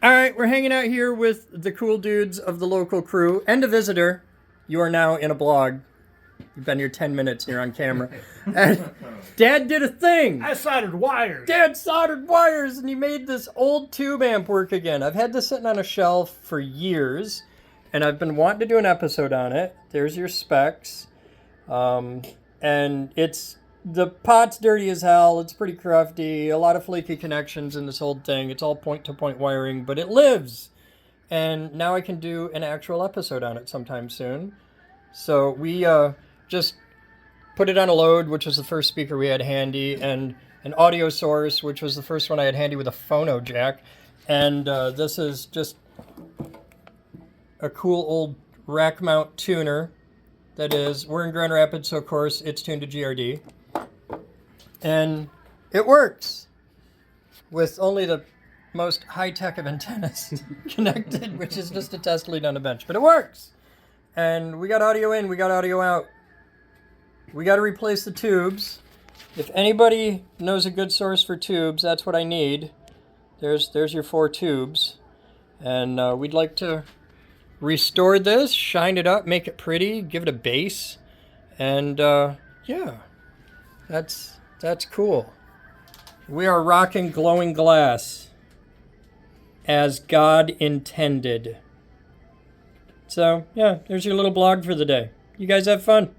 All right, we're hanging out here with the cool dudes of the local crew and a visitor. You are now in a blog. You've been here 10 minutes and you're on camera. And Dad did a thing. I soldered wires. Dad soldered wires and he made this old tube amp work again. I've had this sitting on a shelf for years and I've been wanting to do an episode on it. There's your specs. And the pot's dirty as hell. It's pretty crufty. A lot of flaky connections in this whole thing. It's all point-to-point wiring, but it lives. And now I can do an actual episode on it sometime soon. So we just put it on a load, which was the first speaker we had handy, and an audio source, which was the first one I had handy with a phono jack. And this is just a cool old rack mount tuner. That is, we're in Grand Rapids, so of course it's tuned to GRD. And it works with only the most high-tech of antennas connected, which is just a test lead on a bench. But it works! And we got audio in, we got audio out. We got to replace the tubes. If anybody knows a good source for tubes, that's what I need. There's your 4 tubes. And we'd like to restore this, shine it up, make it pretty, give it a base. And yeah, that's cool. We are rocking glowing glass as God intended. So, yeah, there's your little blog for the day. You guys have fun.